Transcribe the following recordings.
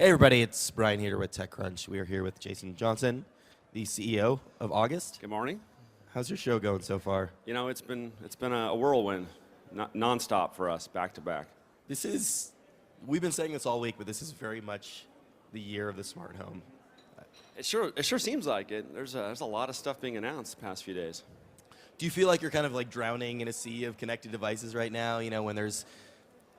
Hey everybody, it's Brian here with TechCrunch. We are here with Jason Johnson, the CEO of August. Good morning. How's your show going so far? You know, it's been a whirlwind, nonstop for us, back to back. We've been saying this all week, but this is very much the year of the smart home. It sure seems like it. There's a lot of stuff being announced the past few days. Do you feel like you're kind of like drowning in a sea of connected devices right now? You know, when there's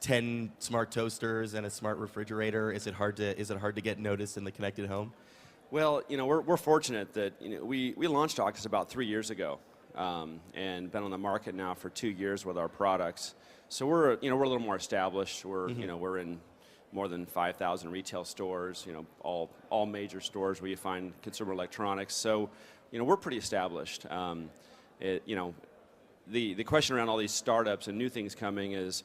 10 smart toasters and a smart refrigerator, is it hard to get noticed in the connected home? Well, you know, we're fortunate that we launched August about 3 years ago, and been on the market now for 2 years with our products. So we're a little more established. We're in more than 5,000 retail stores. You know, all major stores where you find consumer electronics. So, you know, we're pretty established. The question around all these startups and new things coming is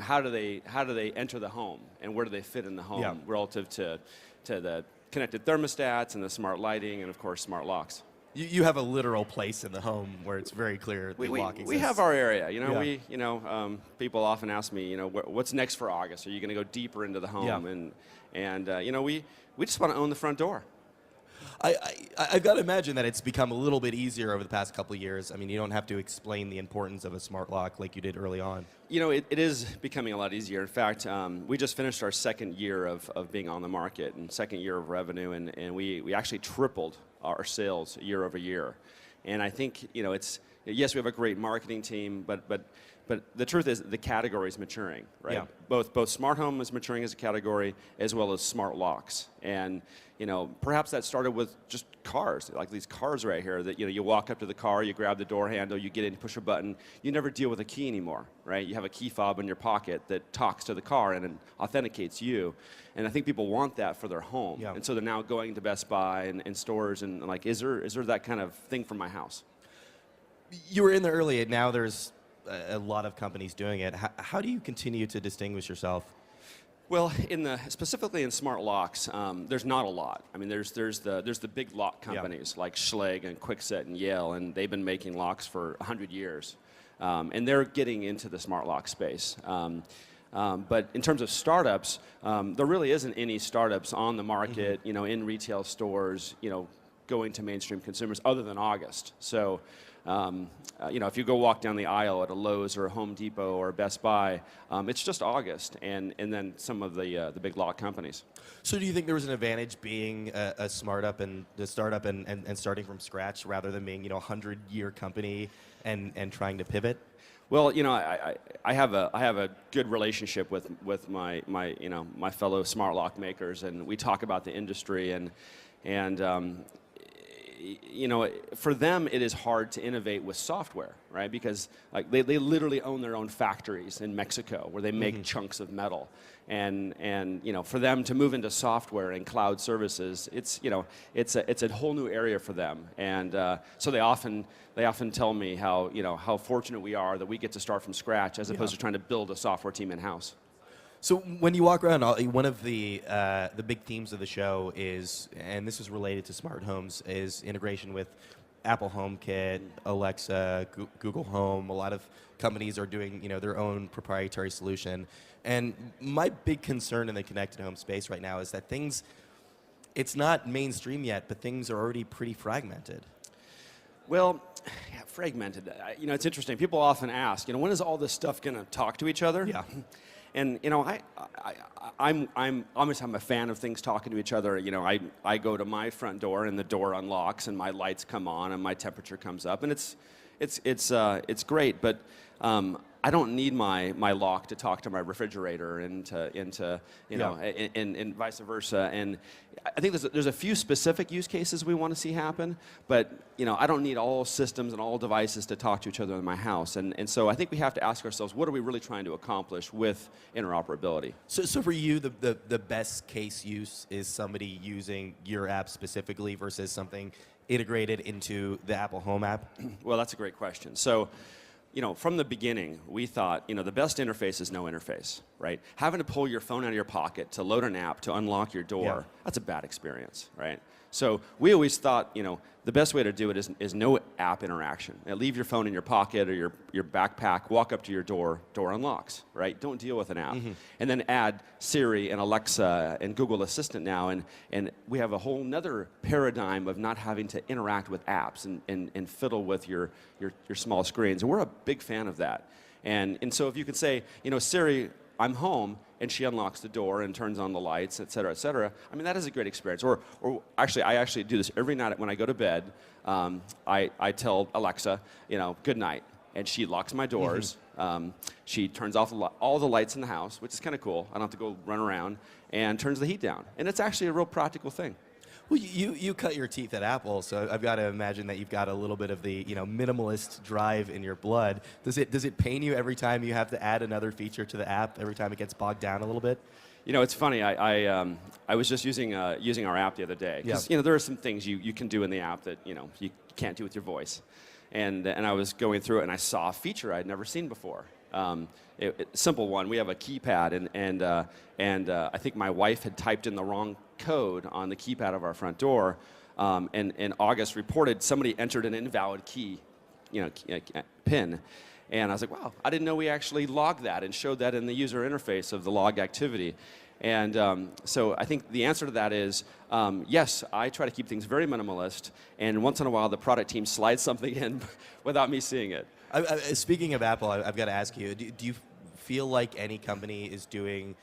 how do they enter the home, and where do they fit in the home relative to the connected thermostats and the smart lighting and of course smart locks. You have a literal place in the home where it's very clear the lock exists. We have our area. People often ask me, what's next for August? Are you going to go deeper into the home? And we just want to own the front door. I've got to imagine that it's become a little bit easier over the past couple of years. I mean, you don't have to explain the importance of a smart lock like you did early on. You know, it is becoming a lot easier. In fact, we just finished our second year of being on the market and second year of revenue, and we actually tripled our sales year over year. And I think, yes, we have a great marketing team, but the truth is the category is maturing, right? Yeah. Both smart home is maturing as a category, as well as smart locks. And perhaps that started with just cars, like these cars right here that you walk up to the car, you grab the door handle, you get in, push a button. You never deal with a key anymore, right? You have a key fob in your pocket that talks to the car and authenticates you. And I think people want that for their home. Yeah. And so they're now going to Best Buy and stores and like, is there that kind of thing for my house? You were in there early, and now there's a lot of companies doing it. How do you continue to distinguish yourself? Well, specifically in smart locks, there's not a lot. I mean, there's the big lock companies like Schlage and Kwikset and Yale, and they've been making locks for 100 years, and they're getting into the smart lock space. But in terms of startups, there really isn't any startups on the market, in retail stores, going to mainstream consumers other than August. So. If you go walk down the aisle at a Lowe's or a Home Depot or a Best Buy, it's just August and then some of the big lock companies. So do you think there was an advantage being a startup and starting from scratch rather than being 100-year company and trying to pivot? Well, I have a good relationship with my fellow smart lock makers, and we talk about the industry and for them it is hard to innovate with software, right? Because like they literally own their own factories in Mexico where they make chunks of metal, and for them to move into software and cloud services, it's a whole new area for them, and so they often tell me how fortunate we are that we get to start from scratch as opposed to trying to build a software team in house. So when you walk around, one of the big themes of the show is, and this is related to smart homes, is integration with Apple HomeKit, Alexa, Google Home. A lot of companies are doing their own proprietary solution. And my big concern in the connected home space right now is that it's not mainstream yet, but things are already pretty fragmented. Well, yeah, fragmented. It's interesting. People often ask, when is all this stuff going to talk to each other? Yeah. And I'm a fan of things talking to each other. I go to my front door and the door unlocks and my lights come on and my temperature comes up, and it's great. But I don't need my lock to talk to my refrigerator and vice versa. And I think there's a few specific use cases we want to see happen, but I don't need all systems and all devices to talk to each other in my house. And so I think we have to ask ourselves, what are we really trying to accomplish with interoperability? So for you, the best case use is somebody using your app specifically versus something integrated into the Apple Home app? Well, that's a great question. So, from the beginning, we thought, the best interface is no interface. right? Having to pull your phone out of your pocket to load an app to unlock your door, Yeah. that's a bad experience, right? So we always thought, the best way to do it is no app interaction. Leave your phone in your pocket or your backpack, walk up to your door unlocks, right? Don't deal with an app. And then add Siri and Alexa and Google Assistant now, and we have a whole nother paradigm of not having to interact with apps and fiddle with your small screens. And we're a big fan of that. And so if you can say, Siri, I'm home, and she unlocks the door and turns on the lights, et cetera, I mean, that is a great experience. Or actually, I actually do this every night when I go to bed. I tell Alexa, good night, and she locks my doors. She turns off all the lights in the house, which is kind of cool. I don't have to go run around, and turns the heat down. And it's actually a real practical thing. Well, you cut your teeth at Apple, so I've got to imagine that you've got a little bit of the minimalist drive in your blood. Does it pain you every time you have to add another feature to the app? Every time it gets bogged down a little bit? It's funny. I was just using our app the other day because there are some things you can do in the app that you can't do with your voice, and I was going through it and I saw a feature I'd never seen before. Simple one. We have a keypad, and I think my wife had typed in the wrong code on the keypad of our front door, and August reported somebody entered an invalid key, pin, and I was like, wow, I didn't know we actually logged that and showed that in the user interface of the log activity. And so I think the answer to that is, yes, I try to keep things very minimalist, and once in a while the product team slides something in without me seeing it. Speaking of Apple, I've got to ask you, do you feel like any company is doing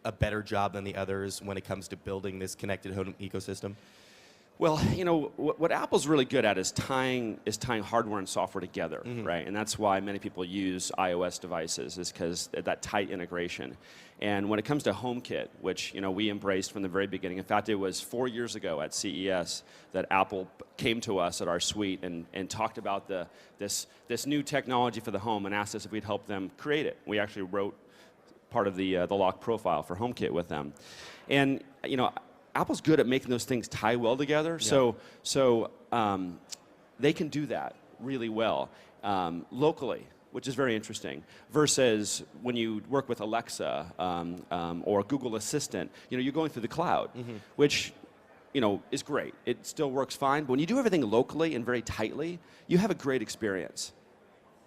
a better job than the others when it comes to building this connected home ecosystem? Well, what Apple's really good at is tying hardware and software together, right? And that's why many people use iOS devices, is because that tight integration. And when it comes to HomeKit, which we embraced from the very beginning, in fact, it was 4 years ago at CES that Apple came to us at our suite and talked about this new technology for the home and asked us if we'd help them create it. We actually wrote part of the lock profile for HomeKit with them, and Apple's good at making those things tie well together. Yeah. So they can do that really well locally, which is very interesting. Versus when you work with Alexa or Google Assistant, you're going through the cloud, which is great. It still works fine. But when you do everything locally and very tightly, you have a great experience.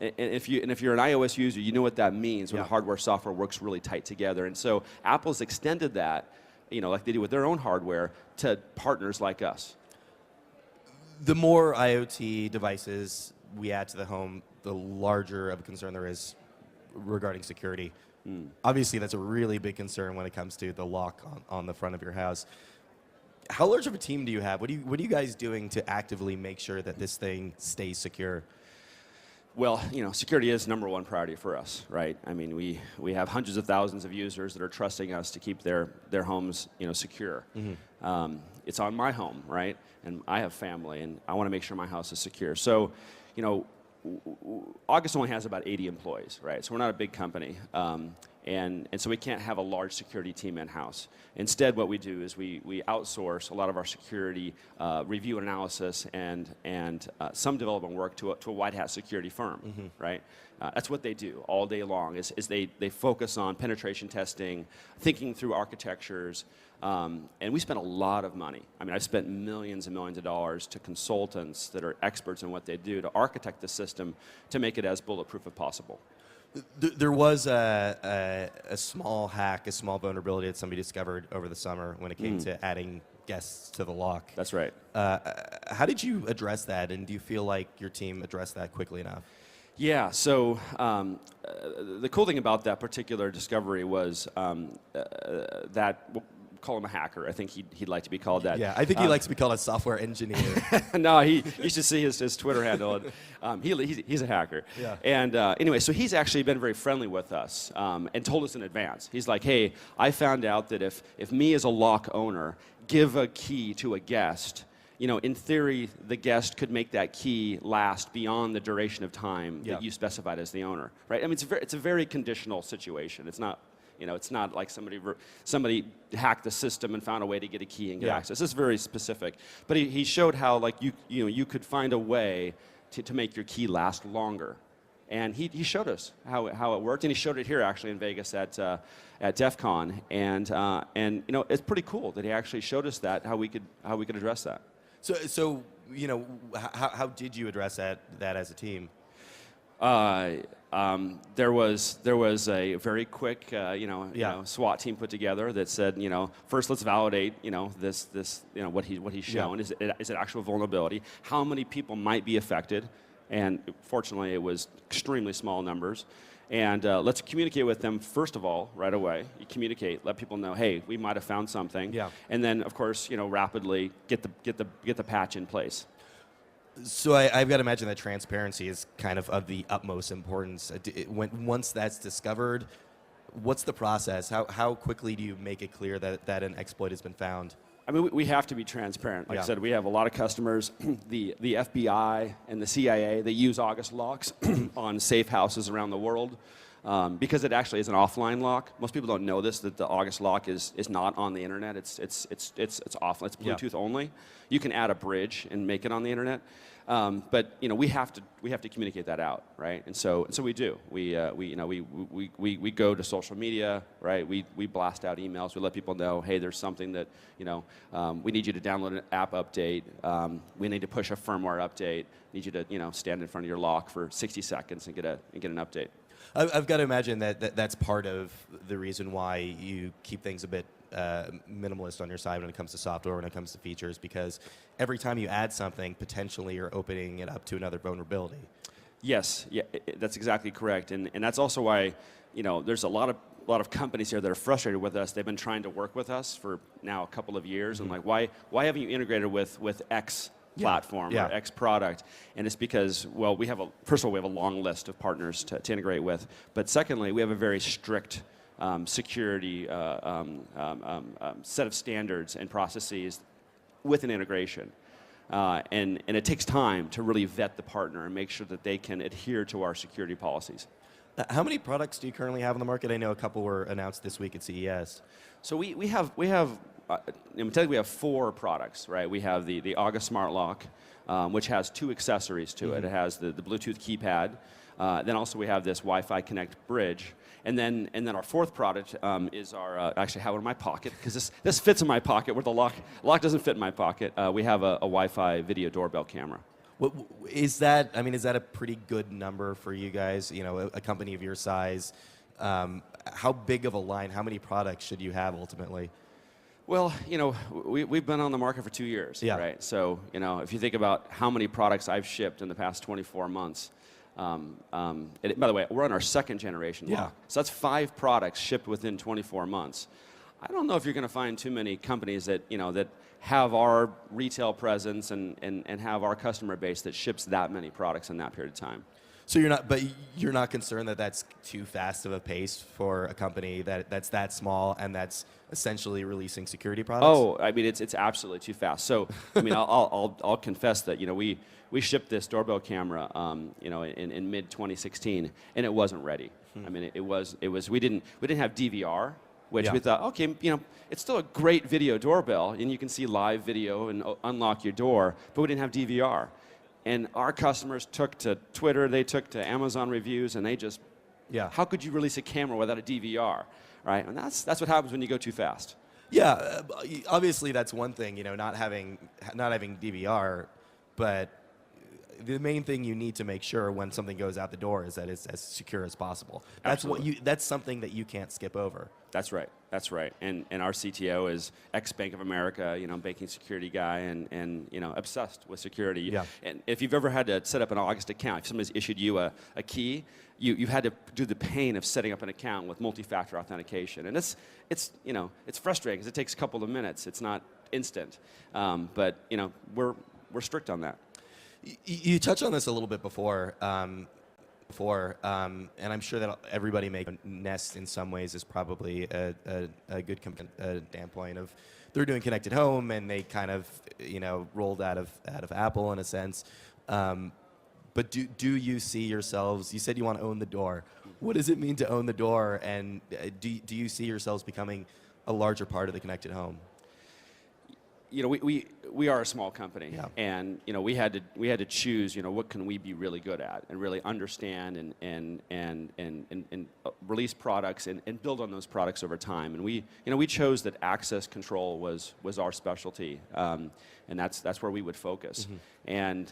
And if you're an iOS user, you know what that means when hardware software works really tight together. And so Apple's extended that, like they do with their own hardware, to partners like us. The more IoT devices we add to the home, the larger of a concern there is regarding security. Obviously, that's a really big concern when it comes to the lock on the front of your house. How large of a team do you have? What are you guys doing to actively make sure that this thing stays secure? Well, security is number one priority for us, right? I mean, we have hundreds of thousands of users that are trusting us to keep their homes, secure. It's on my home, right? And I have family, and I want to make sure my house is secure. So, August only has about 80 employees, right? So we're not a big company, and so we can't have a large security team in-house. Instead, what we do is we outsource a lot of our security review and analysis and some development work to a white hat security firm, right? That's what they do all day long. Is they focus on penetration testing, thinking through architectures, and we spend a lot of money. I mean, I've spent millions and millions of dollars to consultants that are experts in what they do to architect the system to make it as bulletproof as possible. There was a small hack, a small vulnerability that somebody discovered over the summer when it came to adding guests to the lock. That's right. How did you address that, and do you feel like your team addressed that quickly enough? Yeah, so the cool thing about that particular discovery was that, we'll call him a hacker. I think he'd like to be called that. Yeah, I think he likes to be called a software engineer. No, you should see his Twitter handle. He's a hacker. Yeah. And anyway, so he's actually been very friendly with us and told us in advance. He's like, hey, I found out that if me as a lock owner give a key to a guest, in theory, the guest could make that key last beyond the duration of time that you specified as the owner, right? I mean, it's a very conditional situation. It's not, it's not like somebody hacked the system and found a way to get a key and get access. This is very specific. But he showed how, like, you could find a way to make your key last longer. And he showed us how it worked, and he showed it here actually in Vegas at DEF CON, and you know, it's pretty cool that he actually showed us that how we could address that. So you know, how did you address that as a team? There was a very quick, you know, SWAT team put together that said, you know, first let's validate, you know, this, you know, what he's shown. Yeah. Is it actual vulnerability? How many people might be affected? And fortunately, it was extremely small numbers. And let's communicate with them first of all, right away. You communicate, let people know, hey, we might have found something. Yeah. And then, of course, you know, rapidly get the patch in place. So I've got to imagine that transparency is kind of the utmost importance. Once that's discovered, what's the process? How quickly do you make it clear that an exploit has been found? I mean, we have to be transparent. Like I said, we have a lot of customers. The FBI and the CIA, they use August locks on safe houses around the world because it actually is an offline lock. Most people don't know this, that the August lock is not on the internet. It's offline. It's Bluetooth only. You can add a bridge and make it on the internet. But you know, we have to communicate that out, right? And so we do. We go to social media, right? We blast out emails. We let people know, hey, there's something that, you know, we need you to download an app update. We need to push a firmware update. Need you to, you know, stand in front of your lock for 60 seconds and get an update. I've got to imagine that's part of the reason why you keep things a bit minimalist on your side when it comes to software, when it comes to features, because every time you add something, potentially you're opening it up to another vulnerability. Yes, yeah, that's exactly correct, and that's also why, you know, there's a lot of companies here that are frustrated with us. They've been trying to work with us for now a couple of years, and like, why haven't you integrated with X platform or X product? And it's because, well, first of all, we have a long list of partners to integrate with, but secondly, we have a very strict security set of standards and processes with an integration. And it takes time to really vet the partner and make sure that they can adhere to our security policies. How many products do you currently have on the market? I know a couple were announced this week at CES. So we have technically we have 4 products, right? We have the August Smart Lock, which has 2 accessories to it. It has the Bluetooth keypad. Then also we have this Wi-Fi Connect bridge. And then our 4th product is our, actually I have it in my pocket, because this fits in my pocket where the lock doesn't fit in my pocket. We have a Wi-Fi video doorbell camera. What, is that a pretty good number for you guys? You know, a company of your size, how big of a line, how many products should you have ultimately? Well, you know, we've been on the market for 2 years, right? So, you know, if you think about how many products I've shipped in the past 24 months, by the way, we're on our 2nd generation lock. So that's 5 products shipped within 24 months. I don't know if you're going to find too many companies that, you know, that have our retail presence and have our customer base that ships that many products in that period of time. So you're not concerned that that's too fast of a pace for a company that's that small and that's essentially releasing security products? Oh, I mean, it's absolutely too fast. So, I mean, I'll confess that, you know, we shipped this doorbell camera, you know, in mid 2016, and it wasn't ready. I mean, it was we didn't have DVR, which we thought, okay, you know, it's still a great video doorbell, and you can see live video and unlock your door, but we didn't have DVR. And our customers took to Twitter, they took to Amazon reviews, and they just, how could you release a camera without a DVR, right? And that's what happens when you go too fast. Yeah, obviously that's one thing, you know, not having DVR, but the main thing you need to make sure when something goes out the door is that it's as secure as possible. That's something that you can't skip over. That's right. That's right. And our CTO is ex-Bank of America, you know, banking security guy, and you know, obsessed with security. Yeah. And if you've ever had to set up an August account, if somebody's issued you a key, you've had to do the pain of setting up an account with multi-factor authentication. And it's you know, it's frustrating because it takes a couple of minutes. It's not instant. But you know, we're strict on that. You touched on this a little bit before. And I'm sure that everybody making Nest in some ways is probably a good standpoint of they're doing connected home and they kind of, you know, rolled out of Apple in a sense. But do you see yourselves? You said you want to own the door. What does it mean to own the door? And do you see yourselves becoming a larger part of the connected home? we are a small company, Yeah. and we had to choose, what can we be really good at and really understand and release products and build on those products over time. And we chose that access control was our specialty, and that's where we would focus. And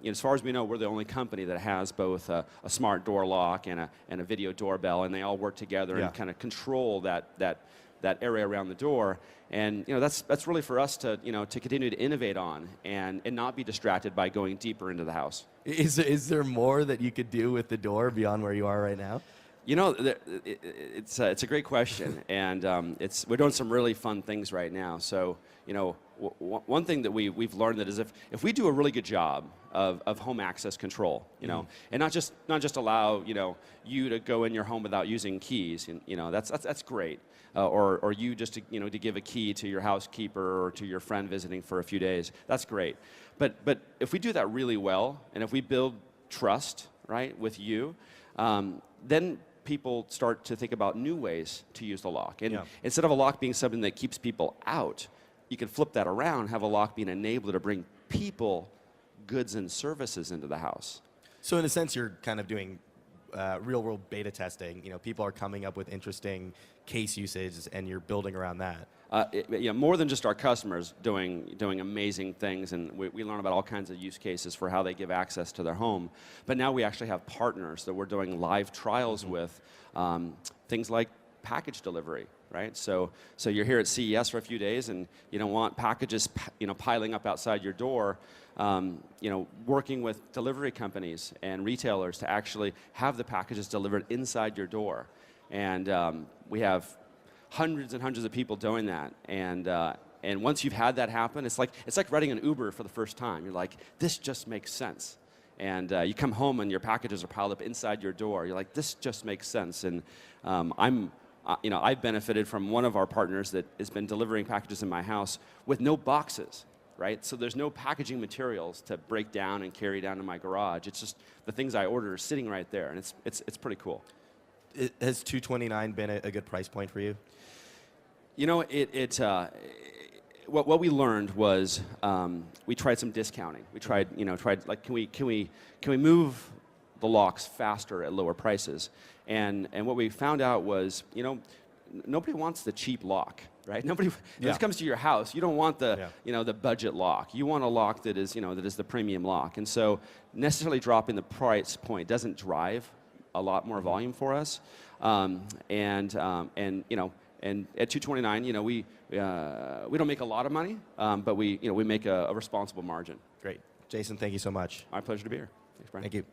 as far as we know, we're the only company that has both a smart door lock and a video doorbell, and they all work together and kind of control that area around the door. And that's really for us to to continue to innovate on and not be distracted by going deeper into the house. Is there more that you could do with the door beyond where you are right now? It's a great question, and we're doing some really fun things right now. So one thing that we've learned that is if we do a really good job of home access control, and not just allow you to go in your home without using keys, and that's great. Or you just to give a key to your housekeeper or to your friend visiting for a few days. That's great. But if we do that really well, and if we build trust, right, with you, then people start to think about new ways to use the lock. And instead of a lock being something that keeps people out, you can flip that around, have a lock be an enabler to bring people, goods, and services into the house. So in a sense, you're kind of doing real-world beta testing. People are coming up with interesting case usages, and you're building around that. More than just our customers doing amazing things, and we learn about all kinds of use cases for how they give access to their home. But now we actually have partners that we're doing live trials with, things like package delivery, right? So you're here at CES for a few days, and you don't want packages piling up outside your door. Working with delivery companies and retailers to actually have the packages delivered inside your door. And we have hundreds and hundreds of people doing that. And once you've had that happen, it's like riding an Uber for the first time. You're like, this just makes sense. And you come home and your packages are piled up inside your door. You're like, this just makes sense. And I've benefited from one of our partners that has been delivering packages in my house with no boxes. Right? So there's no packaging materials to break down and carry down to my garage. It's just the things I order are sitting right there, and it's pretty cool. Has $229 been a good price point for you? What we learned was we tried some discounting. We tried like can we move the locks faster at lower prices, and what we found out was nobody wants the cheap lock. Right? Nobody. If this comes to your house, you don't want the the budget lock. You want a lock that is that is the premium lock. And so necessarily dropping the price point doesn't drive a lot more volume for us. And at $229, we don't make a lot of money, but we make a responsible margin. Great, Jason. Thank you so much. My pleasure to be here. Thanks, Brian. Thank you.